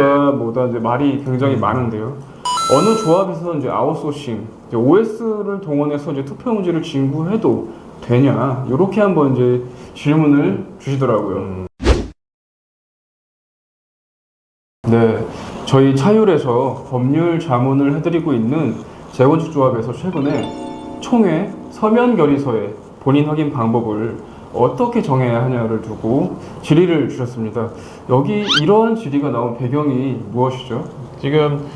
뭐다 이제 말이 굉장히 많은데요. 어느 조합에서 이제 아웃소싱, 이제 OS를 동원해서 이제 투표용지를 진구해도 되냐, 이렇게 한번 이제 질문을 주시더라고요. 네, 저희 차율에서 법률 자문을 해드리고 있는 재건축 조합에서 최근에 총회 서면 결의서의 본인 확인 방법을 어떻게 정해야 하냐를 두고 질의를 주셨습니다. 여기 이런 질의가 나온 배경이 무엇이죠? 지금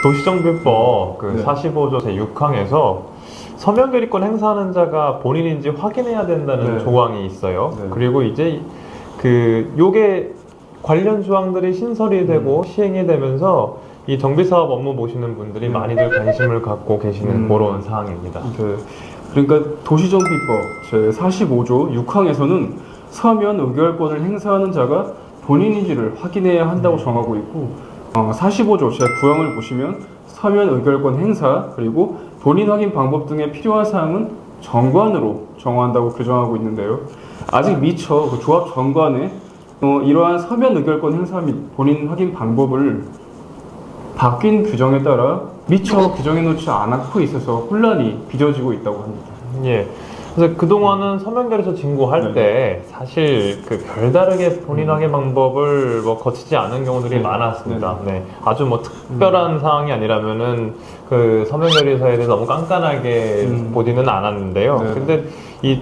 도시정비법 네. 45조 제6항에서 서면 결의권 행사하는 자가 본인인지 확인해야 된다는 네. 조항이 있어요. 네. 그리고 이제 요게 관련 조항들이 신설이 되고 시행이 되면서 이 정비사업 업무 보시는 분들이 많이들 관심을 갖고 계시는 그런 사항입니다. 네. 그러니까 도시정비법 제45조 6항에서는 서면 의결권을 행사하는 자가 본인인지를 확인해야 한다고 정하고 있고, 45조 제9항을 보시면 서면 의결권 행사 그리고 본인 확인 방법 등에 필요한 사항은 정관으로 정한다고 규정하고 있는데요. 아직 미처 그 조합 정관에 이러한 서면 의결권 행사 및 본인 확인 방법을 바뀐 규정에 따라 미처 규정해 놓지 않고 있어서 혼란이 빚어지고 있다고 합니다. 예. 그래서 그동안은 서면 결의서 진구할 때 사실 그 별다르게 본인 확인 방법을 뭐 거치지 않은 경우들이 네. 많았습니다. 네. 아주 뭐 특별한 사항이 아니라면은 그 서면 결의서에 대해서 너무 깐깐하게 보지는 않았는데요. 네. 근데 이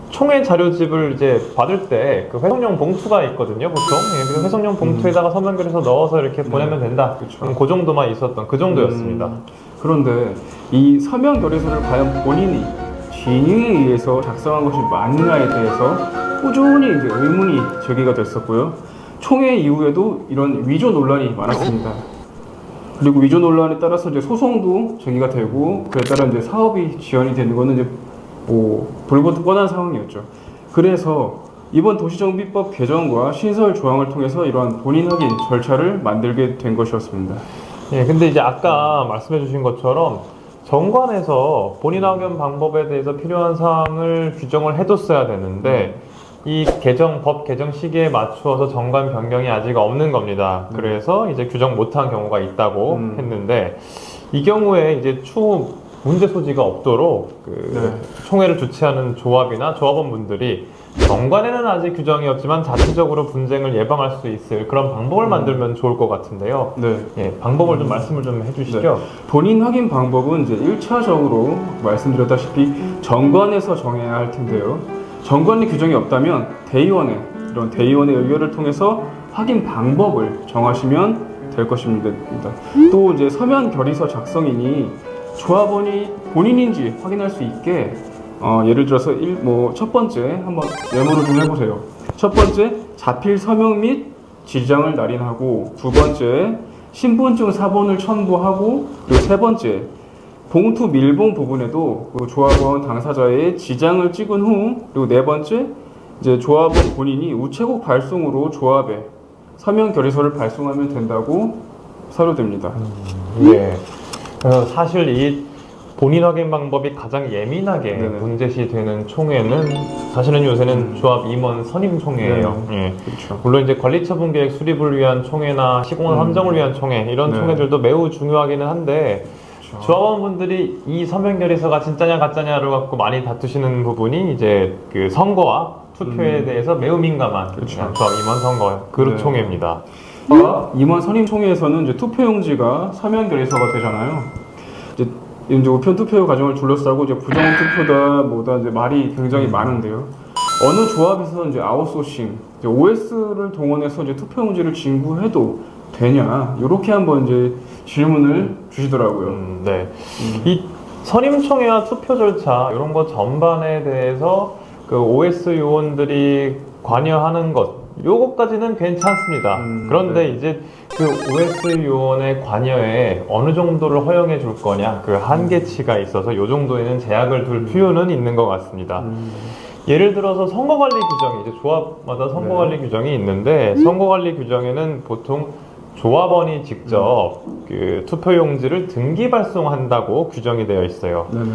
총회 자료집을 이제 받을 때 그 회송용 봉투가 있거든요, 보통. 예, 그 회송용 봉투에다가 서면 결의서 넣어서 이렇게 보내면 된다. 그쵸. 그 정도만 있었던 그 정도였습니다. 그런데 이 서면 결의서를 과연 본인이 진위에 의해서 작성한 것이 맞느냐에 대해서 꾸준히 이제 의문이 제기가 됐었고요. 총회 이후에도 이런 위조 논란이 많았습니다. 그리고 위조 논란에 따라서 이제 소송도 제기가 되고, 그에 따라 이제 사업이 지연이 되는 거는 이제 불보듯 뻔한 상황이었죠. 그래서 이번 도시정비법 개정과 신설 조항을 통해서 이러한 본인 확인 절차를 만들게 된 것이었습니다. 예, 근데 이제 아까 말씀해 주신 것처럼 정관에서 본인 확인 방법에 대해서 필요한 사항을 규정을 해뒀어야 되는데 이 법 개정 시기에 맞추어서 정관 변경이 아직 없는 겁니다. 그래서 이제 규정 못한 경우가 있다고 했는데 이 경우에 이제 추후 문제 소지가 없도록 총회를 주최하는 조합이나 조합원분들이 정관에는 아직 규정이 없지만 자체적으로 분쟁을 예방할 수 있을 그런 방법을 만들면 좋을 것 같은데요. 네. 예, 방법을 좀 말씀을 좀 해주시죠. 네. 본인 확인 방법은 이제 1차적으로 말씀드렸다시피 정관에서 정해야 할 텐데요. 정관의 규정이 없다면 이런 대의원의 의결을 통해서 확인 방법을 정하시면 될 것입니다. 또 이제 서면 결의서 작성인이 조합원이 본인인지 확인할 수 있게 예를 들어서 첫 번째 한번 메모를 좀 해보세요. 첫 번째, 자필 서명 및 지장을 날인하고, 두 번째, 신분증 사본을 첨부하고, 그리고 세 번째, 봉투 밀봉 부분에도 그 조합원 당사자의 지장을 찍은 후, 그리고 네 번째, 이제 조합원 본인이 우체국 발송으로 조합에 서면 결의서를 발송하면 된다고 사료됩니다. 예. 사실 이 본인 확인 방법이 가장 예민하게 네네. 문제시되는 총회는 사실은 요새는 조합 임원 선임 총회예요. 예. 그렇죠. 물론 이제 관리처분 계획 수립을 위한 총회나 시공안 함정을 위한 총회 이런 네. 총회들도 매우 중요하기는 한데 그렇죠. 조합원분들이 이 서면 결의서가 진짜냐 가짜냐를 갖고 많이 다투시는 부분이 이제 그 선거와 투표에 대해서 매우 민감한 그렇죠. 조합 임원 선거 그룹 네. 총회입니다. 임원 선임 총회에서는 이제 투표용지가 서면 결의서가 되잖아요. 이제 우편 투표 과정을 둘러싸고 이제 부정 투표다 뭐다 이제 말이 굉장히 많은데요. 어느 조합에서 이제 아웃소싱, 이제 OS를 동원해서 이제 투표용지를 진구해도 되냐, 이렇게 한번 이제 질문을 주시더라고요. 네. 이 선임총회와 투표 절차 이런 것 전반에 대해서 그 OS 요원들이 관여하는 것 요것까지는 괜찮습니다. 그런데 네. 이제 그 OS 요원의 관여에 어느 정도를 허용해 줄 거냐 그 한계치가 있어서 요 정도에는 제약을 둘 필요는 있는 것 같습니다. 예를 들어서 선거관리 규정이 이제 조합마다 선거관리 규정이 있는데 선거관리 규정에는 보통 조합원이 직접 그 투표용지를 등기 발송한다고 규정이 되어 있어요. 네네.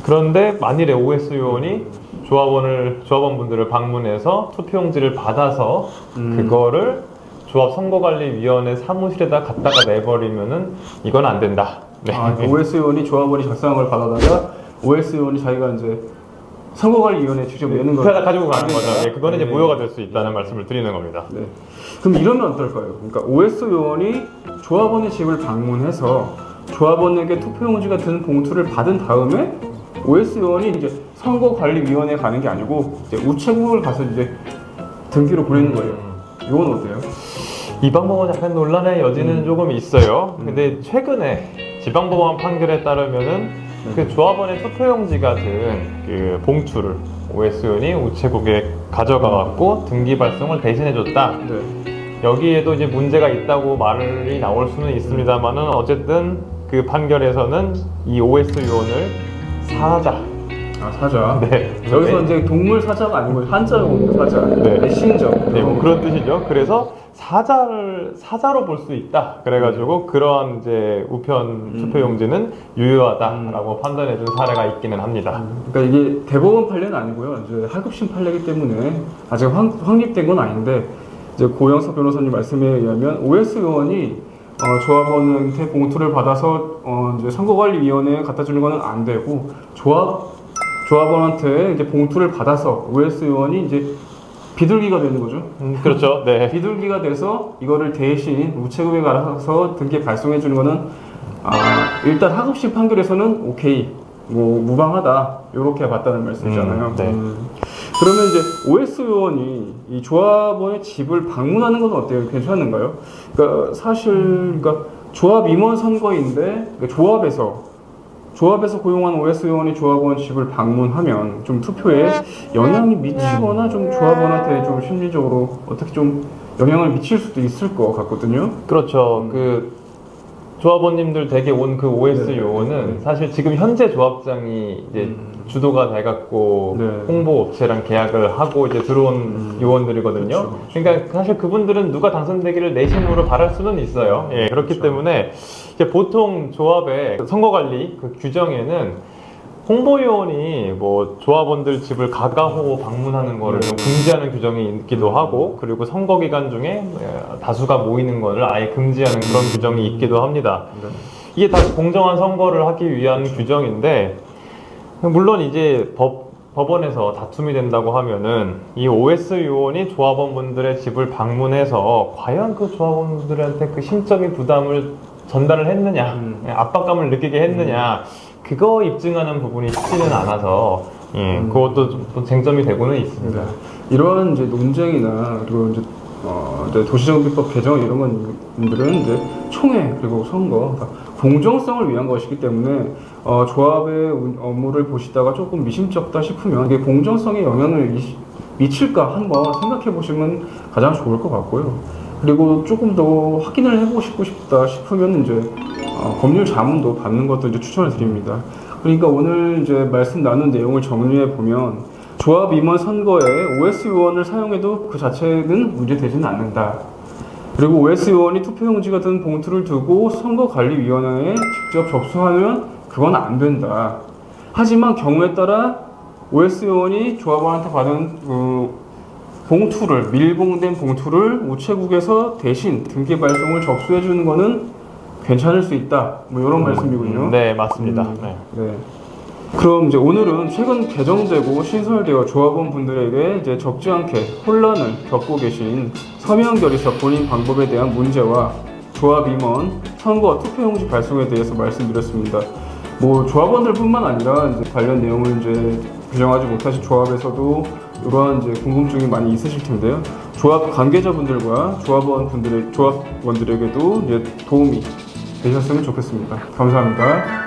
그런데 만일에 OS 요원이 조합원분들을 방문해서 투표용지를 받아서 그거를 조합 선거관리위원회 사무실에다 갖다가 내버리면은 이건 안 된다. 네. OS 의원이 조합원이 작성한 걸 받아다가 OS 의원이 자기가 이제 선거관리위원회에 직접 내는 걸 가지고 가는 거죠. 예, 그거는 이제 네. 무효가 될 수 있다는 말씀을 드리는 겁니다. 네. 그럼 이러면 어떨까요? 그러니까 OS 의원이 조합원의 집을 방문해서 조합원에게 투표용지가 든 봉투를 받은 다음에 OS 의원이 이제 선거관리위원회에 가는 게 아니고 이제 우체국을 가서 이제 등기로 보내는 거예요. 이건 어때요? 이 방법은 약간 논란의 여지는 조금 있어요. 근데 최근에 지방법원 판결에 따르면은 그 조합원의 투표용지가 든 그 봉투를 OS 의원이 우체국에 가져가 갖고 등기 발송을 대신해줬다. 네. 여기에도 이제 문제가 있다고 말이 나올 수는 있습니다만은 어쨌든 그 판결에서는 이 OS 의원을 사자. 사자. 네. 여기서 이제 동물 사자가 아니고 한자로 사자. 네. 메신저. 네, 뭐 그런 뜻이죠. 그래서 사자로 볼 수 있다. 그래가지고 그러한 이제 우편 투표용지는 유효하다라고 판단해준 사례가 있기는 합니다. 그러니까 이게 대법원 판례는 아니고요. 이제 하급심 판례이기 때문에 아직 확립된 건 아닌데 이제 고영석 변호사님 말씀에 의하면 OS 의원이 조합원한테 봉투를 받아서 이제 선거관리위원회에 갖다 주는 거는 안 되고 조합원한테 이제 봉투를 받아서 OS 의원이 이제 비둘기가 되는 거죠. 그렇죠. 네. 비둘기가 돼서 이거를 대신 우체국에 가서 등기 발송해 주는 거는 일단 하급심 판결에서는 오케이, 뭐 무방하다 이렇게 봤다는 말씀이잖아요. 네. 그러면 이제 OS 의원이 이 조합원의 집을 방문하는 건 어때요? 괜찮은가요? 그러니까 사실 그러니까 조합 임원 선거인데 그러니까 조합에서 고용한 OS 의원이 조합원 집을 방문하면 좀 투표에 영향이 미치거나 좀 조합원한테 좀 심리적으로 어떻게 좀 영향을 미칠 수도 있을 것 같거든요. 그렇죠. 그 조합원님들 댁에 온 그 OS 네. 요원은 사실 지금 현재 조합장이 이제 주도가 돼갖고 네. 홍보 업체랑 계약을 하고 이제 들어온 요원들이거든요. 그렇죠. 그러니까 사실 그분들은 누가 당선되기를 내심으로 바랄 수는 있어요. 예, 그렇기 그렇죠. 때문에 이제 보통 조합의 선거관리 그 규정에는 홍보요원이 뭐 조합원들 집을 가가호 방문하는 거를 좀 금지하는 규정이 있기도 하고 그리고 선거 기간 중에 다수가 모이는 거를 아예 금지하는 그런 규정이 있기도 합니다. 네. 이게 다 공정한 선거를 하기 위한 규정인데 물론 이제 법원에서 다툼이 된다고 하면은 이 OS 요원이 조합원분들의 집을 방문해서 과연 그 조합원분들한테 그 심적인 부담을 전달을 했느냐, 압박감을 느끼게 했느냐, 그거 입증하는 부분이 쉽지는 않아서 그것도 좀 쟁점이 되고는 있습니다. 이러한 이제 논쟁이나 그리고 이제 도시정비법 개정 이런 것들은 이제 총회 그리고 선거 그러니까 공정성을 위한 것이기 때문에 조합의 업무를 보시다가 조금 미심쩍다 싶으면 이게 공정성에 영향을 미칠까 한번 생각해 보시면 가장 좋을 것 같고요. 그리고 조금 더 확인을 해보고 싶다 싶으면 이제 법률 자문도 받는 것도 이제 추천을 드립니다. 그러니까 오늘 이제 말씀 나눈 내용을 정리해 보면 조합 임원 선거에 OS 의원을 사용해도 그 자체는 문제되지는 않는다. 그리고 OS 의원이 투표용지가 든 봉투를 두고 선거관리위원회에 직접 접수하면 그건 안 된다. 하지만 경우에 따라 OS 의원이 조합원한테 받은 봉투를 밀봉된 봉투를 우체국에서 대신 등기 발송을 접수해 주는 거는 괜찮을 수 있다. 뭐 이런 말씀이군요. 네, 맞습니다. 네. 그럼 이제 오늘은 최근 개정되고 신설되어 조합원 분들에게 이제 적지 않게 혼란을 겪고 계신 서명 결의서 본인 방법에 대한 문제와 조합 임원 선거 투표용지 발송에 대해서 말씀드렸습니다. 뭐 조합원들뿐만 아니라 이제 관련 내용을 이제 규정하지 못하신 조합에서도 이러한 이제 궁금증이 많이 있으실 텐데요. 조합 관계자분들과 조합원들에게도 이제 도움이 되셨으면 좋겠습니다. 감사합니다.